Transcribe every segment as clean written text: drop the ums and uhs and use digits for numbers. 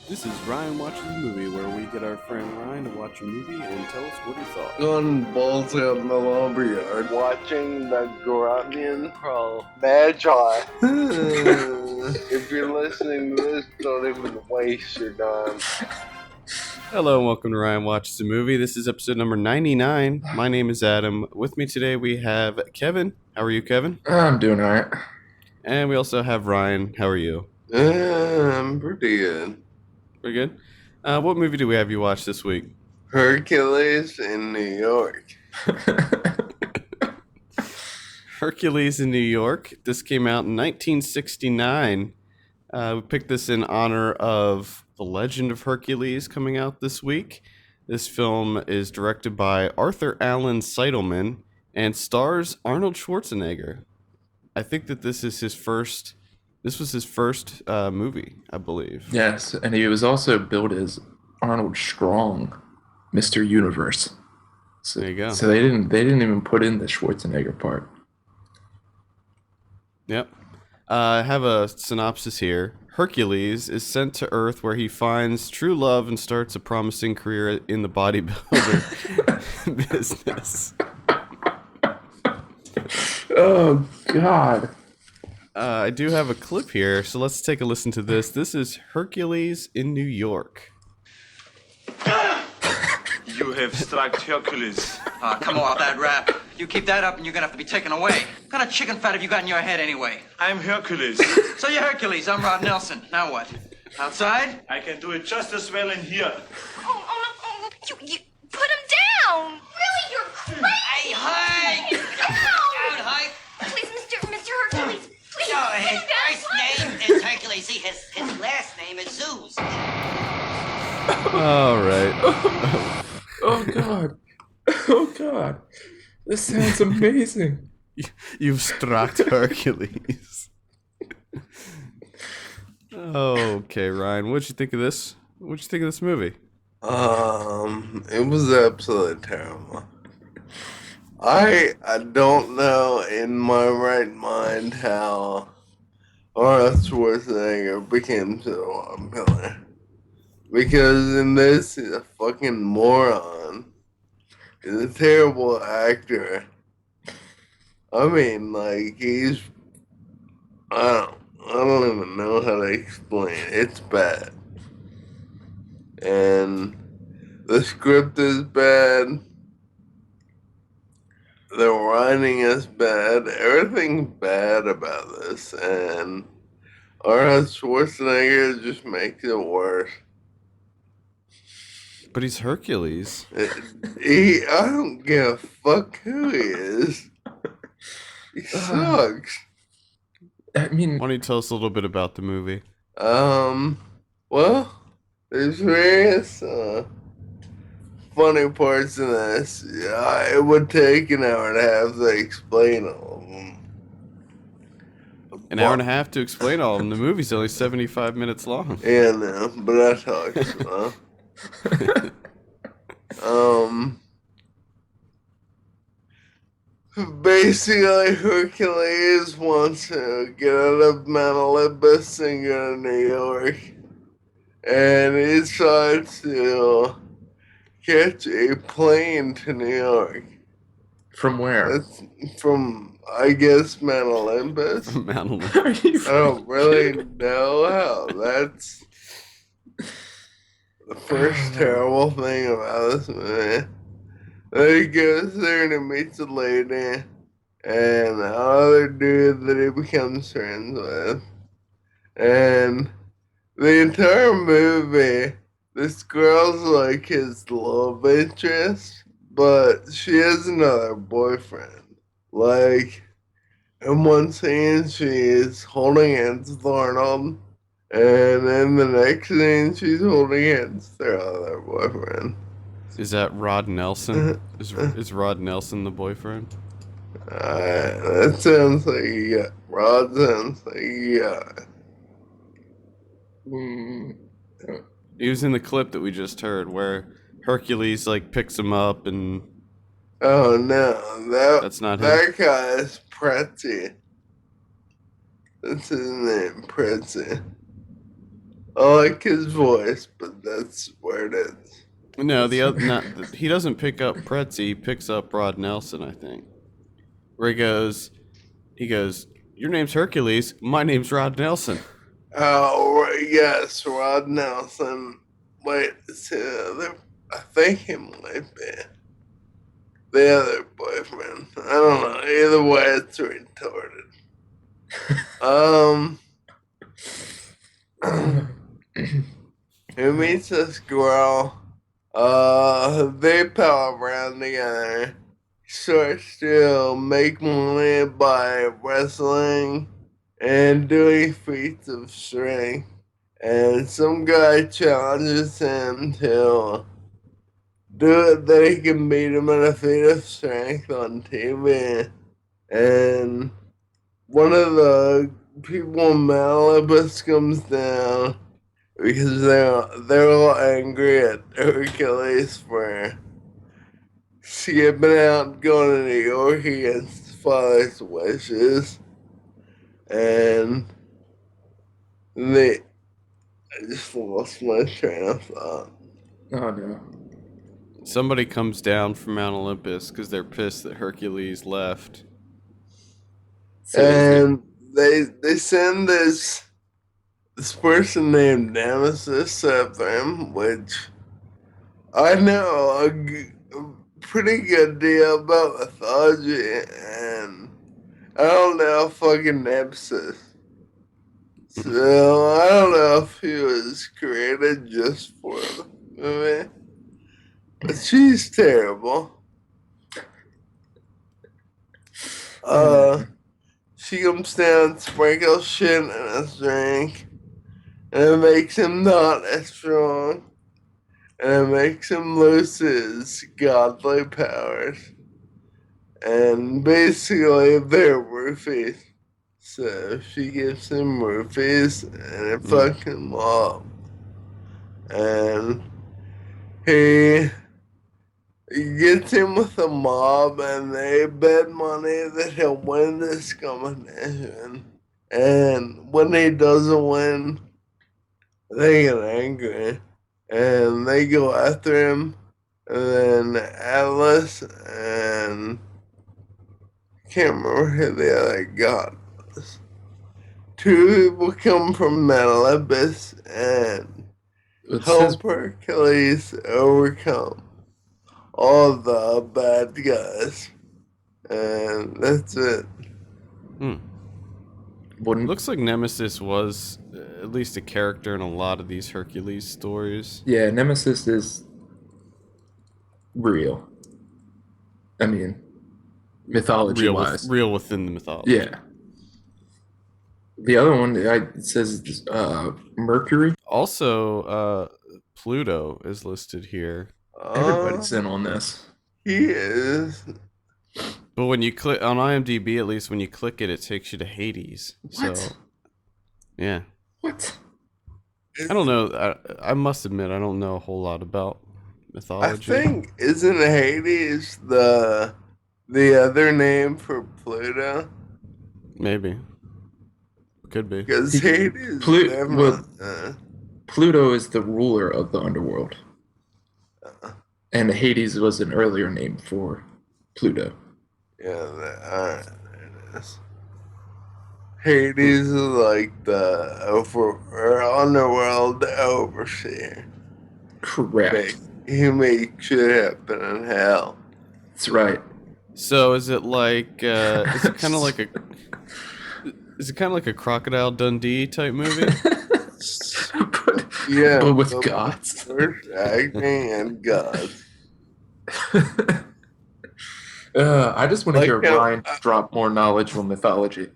This is Ryan Watches a Movie, where we get our friend Ryan to watch a movie and tell us what he thought. Going balls out in the lumberyard, watching the Grunion Pro Magi. If you're listening to this, don't even waste your time. Hello and welcome to Ryan Watches a Movie. This is episode number 99. My name is Adam. With me today we have Kevin. How are you, Kevin? I'm doing all right. And we also have Ryan. How are you? I'm pretty good. Pretty good. What movie do we have you watch this week? Hercules in New York. Hercules in New York. This came out in 1969. We picked this in honor of The Legend of Hercules coming out this week. This film is directed by Arthur Allen Seidelman and stars Arnold Schwarzenegger. I think that this was his first movie, I believe. Yes, and he was also billed as Arnold Strong, Mr. Universe. So, There you go. So they didn't even put in the Schwarzenegger part. Yep. I have a synopsis here. Hercules is sent to Earth where he finds true love and starts a promising career in the bodybuilder business. Oh God. I do have a clip here, so let's take a listen to this. This is Hercules in New York. You have struck Hercules. Come on, that rap. You keep that up and you're gonna have to be taken away. What kind of chicken fat have you got in your head anyway? I'm Hercules. So you're Hercules, I'm Rod Nelson. Now what? Outside? I can do it just as well in here. Oh, you put him down. Really, you're crazy. Hey, Hike! Ow. Down, Hike! Please, Mr. Hercules, please No, put his him down. first name is Hercules. See, his last name is Zeus. All right. Oh God. Oh God. This sounds amazing. You've struck Hercules. Okay, Ryan, what'd you think of this? What'd you think of this movie? It was absolutely terrible. I don't know in my right mind how Arnold Schwarzenegger became so popular. Because in this, he's a fucking moron. He's a terrible actor. I mean, like, I don't even know how to explain it. It's bad. And the script is bad. The writing is bad. Everything's bad about this. And Arnold Schwarzenegger just makes it worse. But he's Hercules. I don't give a fuck who he is. He sucks. I mean, Why don't you tell us a little bit about the movie? Well, there's various funny parts in this. It would take an hour and a half to explain all of them. An hour and a half to explain all of them. The movie's only 75 minutes long. Yeah, no, but I talk slow. Basically, Hercules wants to get out of Mount Olympus and go to New York. And he decides to catch a plane to New York. from where? That's from, I guess, Mount Olympus. Mount Olympus. Are you I don't really know how. That's the first terrible thing about this movie. Then he goes there and he meets a lady and another dude that he becomes friends with. And the entire movie, this girl's like his love interest, but she has another boyfriend. Like, in one scene, she is holding hands with Arnold, and in the next scene, she's holding hands with her other boyfriend. Is that Rod Nelson? Is Rod Nelson the boyfriend? That sounds like you got, Rod sounds like you got. He was in the clip that we just heard where Hercules like picks him up and Oh no, that's not him. that guy is Pretzi. That's his name, Pretzi. I like his voice, but that's where it is. No, the other not. He doesn't pick up Pretzi. He picks up Rod Nelson, I think. Where he goes. Your name's Hercules. My name's Rod Nelson. Oh, right, yes, Rod Nelson. Wait, it's the other. I think it might be the other boyfriend. I don't know. Either way, it's retarded. Who meets this girl? They pal around together. Starts to make money by wrestling and doing feats of strength. And some guy challenges him to do it that he can beat him at a feat of strength on TV. And one of the people in Malibus comes down because they're all angry at Hercules for skipping out going to New York against his father's wishes. And I just lost my train of thought. Oh no. Somebody comes down from Mount Olympus because they're pissed that Hercules left. And they send this person named Nemesis after him, which I know a pretty good deal about mythology, and I don't know fucking Nemesis. So I don't know if he was created just for the movie. But she's terrible. She comes down, sprinkles shit in his drink, and it makes him not as strong, and it makes him lose his godly powers. And basically, they're roofies. So she gives him roofies, and it fucks him up. And he gets in with the mob, and they bet money that he'll win this competition. And when he doesn't win, they get angry, and they go after him. And then Atlas and I can't remember who the other god was. Two people come from Mount Olympus and help Hercules overcome all the bad guys, and that's it. Looks like Nemesis was at least a character in a lot of these Hercules stories. Yeah, Nemesis is real. I mean, mythology-wise. Real within the mythology. Yeah. The other one, it says Mercury. Also, Pluto is listed here. Everybody's in on this. He is. But when you click on IMDb, at least when you click it, it takes you to Hades. What? So, yeah. What? I don't know. I must admit, I don't know a whole lot about mythology. I think, isn't Hades the other name for Pluto? Maybe. Could be. Because Hades. Pluto is the ruler of the underworld. And Hades was an earlier name for Pluto. Yeah, alright, there it is. Hades is like the underworld overseer. Correct. He makes shit happen in hell. That's right. So is it like is it kind of like a Crocodile Dundee type movie? Yeah, but with gods. First acting and gods. I just want to hear Ryan drop more knowledge on mythology.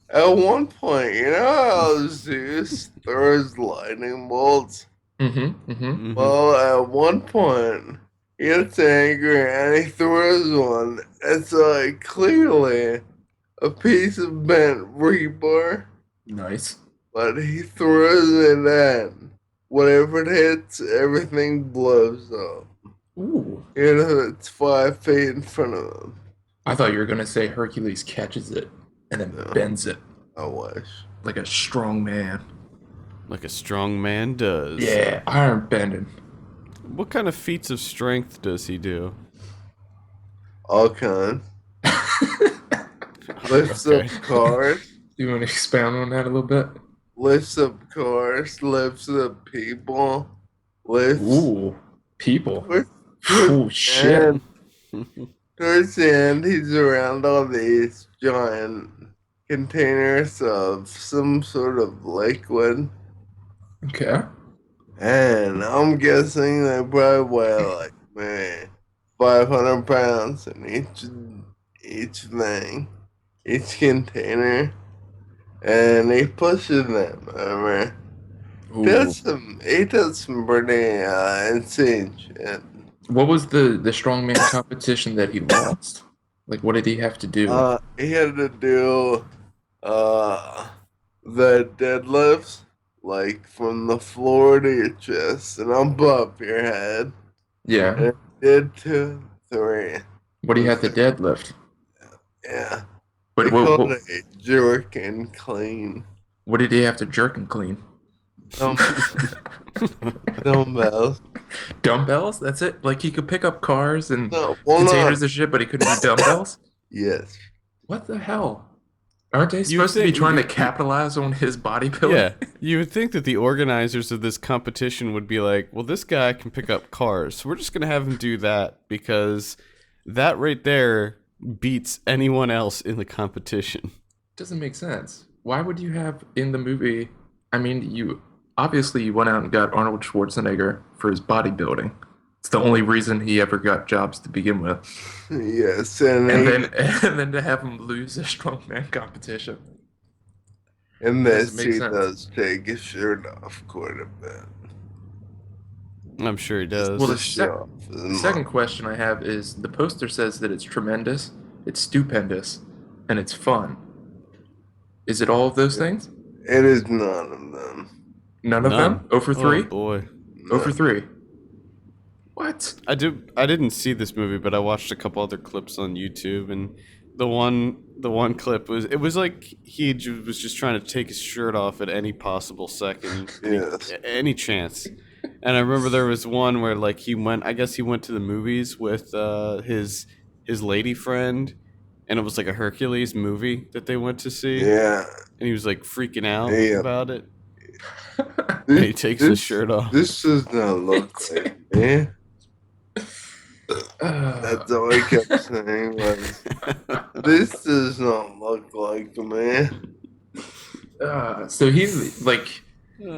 At one point, you know how Zeus throws lightning bolts? Well, at one point, he gets angry and he throws one. It's like clearly a piece of bent rebar. Nice. But he throws it in. Whatever it hits, everything blows up. Ooh. You know, it's 5 feet in front of him. I thought you were going to say Hercules catches it and then bends it. I wish. Like a strong man. Like a strong man does. Yeah, iron bending. What kind of feats of strength does he do? All kinds. Lifts up Okay. cars. You want to expound on that a little bit? Lifts up cars. Lifts up people. Lifts. Ooh, people. Towards Oh shit. towards the end, he's around all these giant containers of some sort of liquid. Okay. And I'm guessing they probably weigh like maybe 500 pounds in each thing, each container. And he pushes them over. Ooh. He does some pretty insane shit. What was the strongman competition that he lost? Like, what did he have to do? He had to do the deadlifts, like from the floor to your chest and above your head. Yeah. And did 2, 3. What do you have to deadlift? Yeah. What, They what, called what, it jerk and clean. what did he have to jerk and clean? Dumbbells. Dumbbells? That's it? Like he could pick up cars and No, well, containers no. of shit, but he couldn't do dumbbells? Yes. What the hell? Aren't they You supposed to be think- trying to capitalize on his bodybuilding? Yeah, you would think that the organizers of this competition would be like, well, this guy can pick up cars, so we're just going to have him do that because that right there beats anyone else in the competition. Doesn't make sense. Why would you have in the movie? I mean, you went out and got Arnold Schwarzenegger for his bodybuilding. It's the only reason he ever got jobs to begin with. Yes. And then to have him lose a strongman competition. in this, doesn't make he sense. does take his shirt off quite a bit. I'm sure he does. Well, the To show off his second question I have is the poster says that it's tremendous, it's stupendous, and it's fun. Is it all of those things? It is none of them. None of None. them? 0 for 3? Oh, boy. 0 for 3. What? I didn't see this movie, but I watched a couple other clips on YouTube, and the one clip was like he was just trying to take his shirt off at any possible second, Yes. any chance. And I remember there was one where like he went to the movies with his lady friend, and it was like a Hercules movie that they went to see, Yeah. and he was like freaking out Yeah. about it. And he takes his shirt off. This does not look like me. That's all I kept saying was, this does not look like me. So he's like,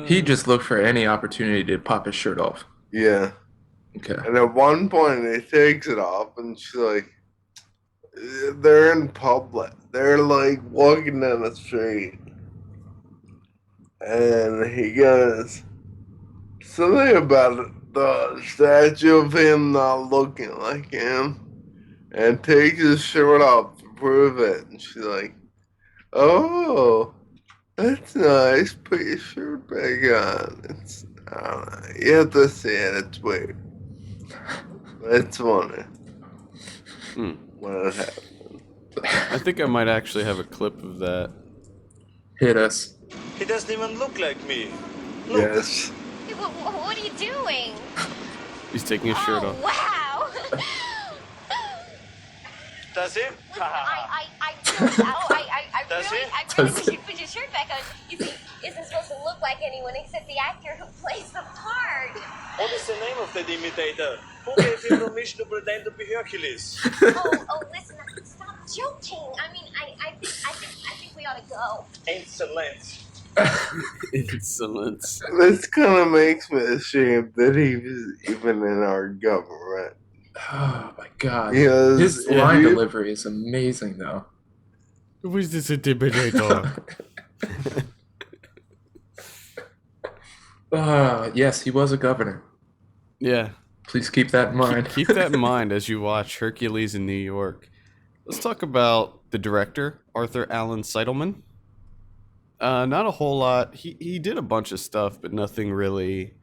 he just looked for any opportunity to pop his shirt off. Yeah. Okay. And at one point, he takes it off, and she's like, they're in public. They're like walking down the street. And he goes, something about the statue of him not looking like him. And takes his shirt off to prove it. And she's like, oh, that's nice. Put your shirt back on. It's, I don't know. You have to see it. It's weird. It's funny Hmm. when it happens. I think I might actually have a clip of that. Hit us. He doesn't even look like me. Look. Yes. Hey, what are you doing? He's taking his shirt Oh, off. wow. Does he? Does he? I really think you put your shirt back on. You see, isn't supposed to look like anyone except the actor who plays the part. What is the name of that imitator? Who gave him permission to pretend to be Hercules? Oh, listen, stop joking. I mean, I think we ought to go. Excellent. Insolence. This kind of makes me ashamed that he was even in our government. Oh my god. Because His if line you- delivery is amazing though. Who is this intimidator? Yes, he was a governor. Yeah. Please keep that in mind. Keep that in mind as you watch Hercules in New York. Let's talk about the director, Arthur Allen Seidelman. Not a whole lot. He did a bunch of stuff, but nothing really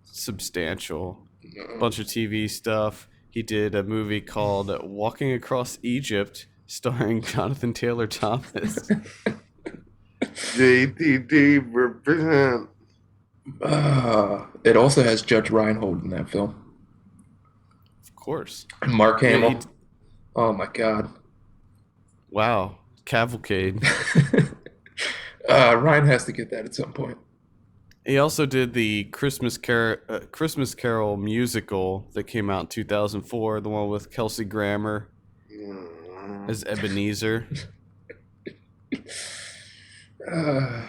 substantial. A bunch of TV stuff. He did a movie called Walking Across Egypt, starring Jonathan Taylor Thomas. JTT represent. It also has Judge Reinhold in that film. Of course. And Mark Yeah, Hamill. Oh my God. Wow. Cavalcade. Ryan has to get that at some point. He also did the Christmas Carol musical that came out in 2004, the one with Kelsey Grammer as Ebenezer. Uh,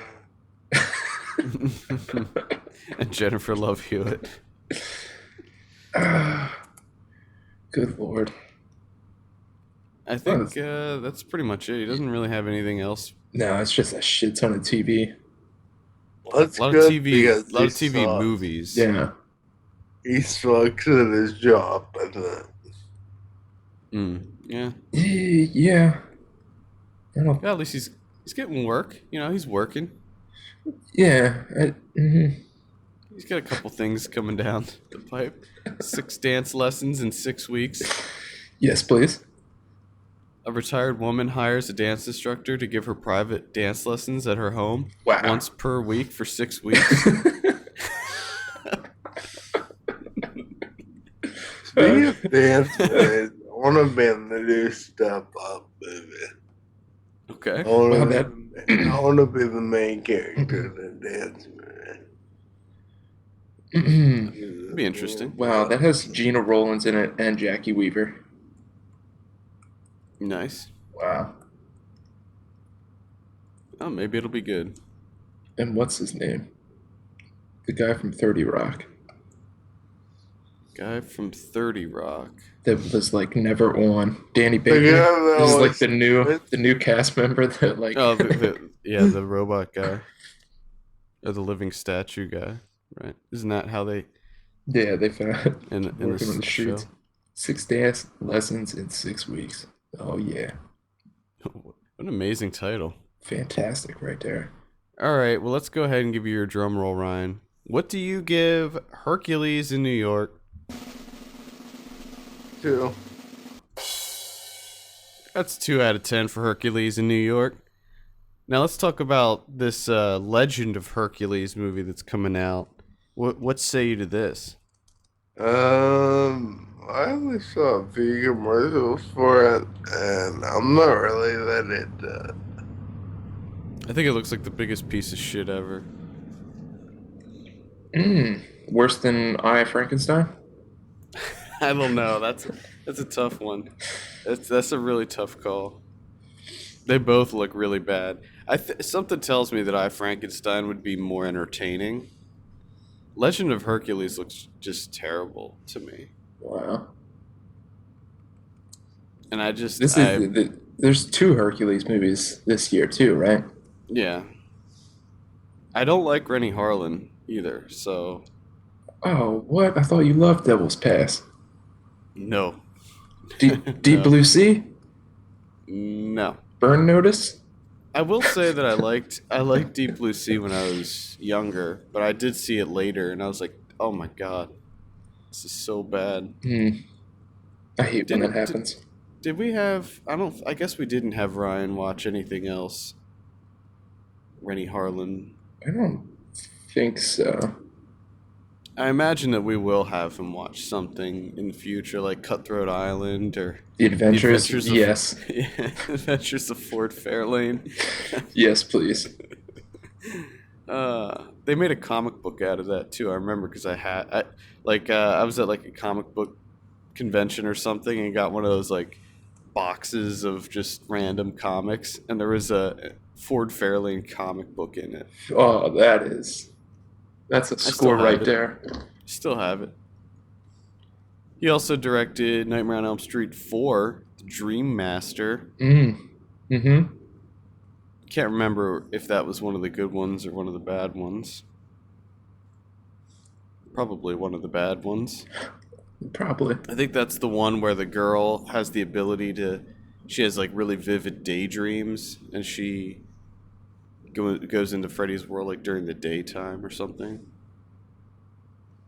And Jennifer Love Hewitt. Good Lord. I think that's pretty much it. He doesn't really have anything else. No, it's just a shit ton of TV. That's A lot of good TV, because a lot of he TV sucks. movies. Yeah. He sucks at his job, and Yeah. Yeah. I don't, Yeah, at least he's getting work. You know, he's working. yeah. He's got a couple things coming down the pipe. 6 dance lessons in 6 weeks. Yes, please. A retired woman hires a dance instructor to give her private dance lessons at her home Wow. once per week for 6 weeks. speaking of dance movies, I want to be in the new Step Up movie. Okay. I want Wow, to be the main character in the dance movie. It'd be interesting. Wow, that has Gina Rollins in it and Jackie Weaver. Nice. Wow. Oh, maybe it'll be good. And what's his name? The guy from 30 Rock. Guy from 30 Rock. That was like never on. Danny The Baker. guy that This is like was- the new cast member that like Oh, the robot guy. Or the living statue guy, right? Isn't that how they yeah, they found in working on the this shoots. show? 6 dance lessons in 6 weeks. Oh yeah. What an amazing title. Fantastic right there. All right, well, let's go ahead and give you your drum roll, Ryan. What do you give Hercules in New York? 2. That's 2 out of 10 for Hercules in New York. Now let's talk about this Legend of Hercules movie that's coming out. What say you to this? I only saw a few commercials for it, and I'm not really that into it. I think it looks like the biggest piece of shit ever. Worse than I Frankenstein? I don't know. That's a tough one. That's a really tough call. They both look really bad. Something tells me that I Frankenstein would be more entertaining. Legend of Hercules looks just terrible to me, Wow. and I just This is there's 2 Hercules movies this year too, right? yeah. I don't like Rennie Harlan either, so Oh, what? I thought you loved Devil's Pass. no, Deep No. Blue Sea? no. Burn Notice? I will say that I liked Deep Blue Sea when I was younger, but I did see it later, and I was like, oh my god, this is so bad. I hate when that Didn't- happens. Did we have? I guess we didn't have Ryan watch anything else. Rennie Harlan. I don't think so. I imagine that we will have him watch something in the future, like Cutthroat Island or The Adventures? Adventures of- Yes. Adventures of Ford Fairlane. Yes, please. They made a comic book out of that too. I remember because I was at like a comic book convention or something and got one of those like boxes of just random comics, and there was a Ford Fairlane comic book in it. Oh, that's a still score have right it. there. Still have it. He also directed Nightmare on Elm Street 4, The Dream Master. Mm-hmm. Can't remember if that was one of the good ones or one of the bad ones. Probably one of the bad ones. Probably. I think that's the one where the girl has the ability she has like really vivid daydreams, and she goes into Freddy's world like during the daytime or something.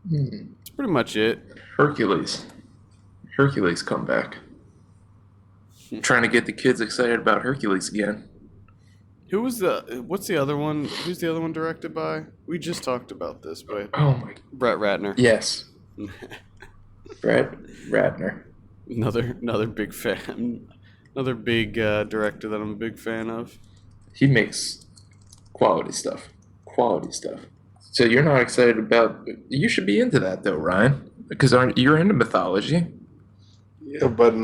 That's pretty much it. Hercules comeback. Trying to get the kids excited about Hercules again. What's the other one? Who's the other one directed by? We just talked about this, but Oh my. Brett Ratner. Yes. Brett Ratner. Another big fan. Another big director that I'm a big fan of. He makes quality stuff. Quality stuff. So you're not excited about? You should be into that though, Ryan, because you're into mythology. Yeah, but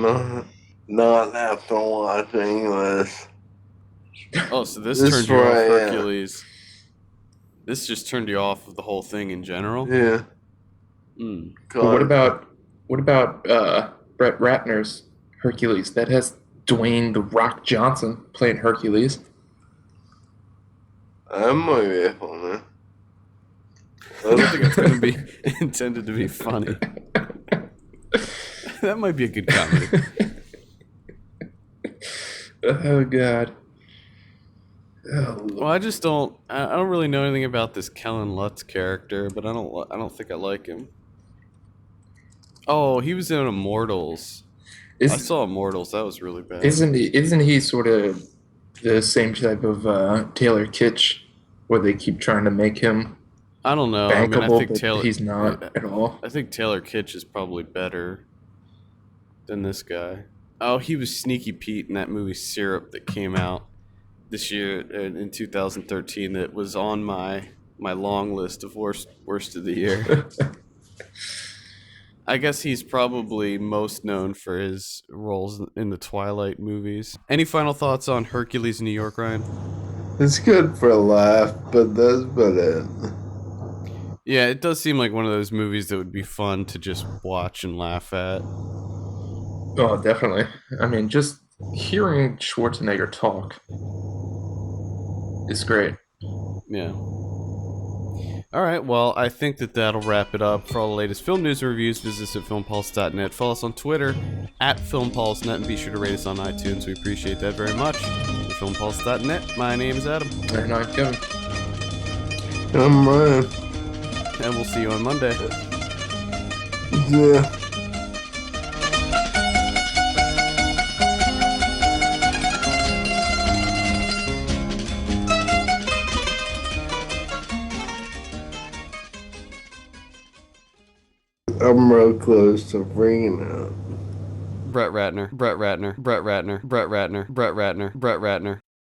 not after watching this. Oh, so this This turned you off right, yeah. Hercules. This just turned you off of the whole thing in general. Yeah. Mm. But what about Brett Ratner's Hercules? That has Dwayne the Rock Johnson playing Hercules. That might be funny. I don't think it's going to be intended to be funny. That might be a good comedy. Oh God. Oh, Well, I don't really know anything about this Kellen Lutz character, but I don't think I like him. Oh, he was in Immortals. I saw Immortals. That was really bad. Isn't he sort of the same type of Taylor Kitsch, where they keep trying to make him I don't know. I bankable, mean, I think but he's not at all. I think Taylor Kitsch is probably better than this guy. Oh, he was Sneaky Pete in that movie Syrup that came out this year in 2013. That was on my long list of worst of the year. I guess he's probably most known for his roles in the Twilight movies. Any final thoughts on Hercules in New York, Ryan? It's good for a laugh, but that's about it. Yeah, it does seem like one of those movies that would be fun to just watch and laugh at. Oh, definitely. I mean, just hearing Schwarzenegger talk is great. Yeah. All right, well, I think that'll wrap it up. For all the latest film news and reviews, visit us at filmpulse.net. Follow us on Twitter at filmpulse.net, and be sure to rate us on iTunes. We appreciate that very much. For filmpulse.net, my name is Adam, And I'm Kevin. I'm Ryan. and we'll see you on Monday. Yeah. I'm real close to freaking out. Brett Ratner, Brett Ratner, Brett Ratner, Brett Ratner, Brett Ratner, Brett Ratner.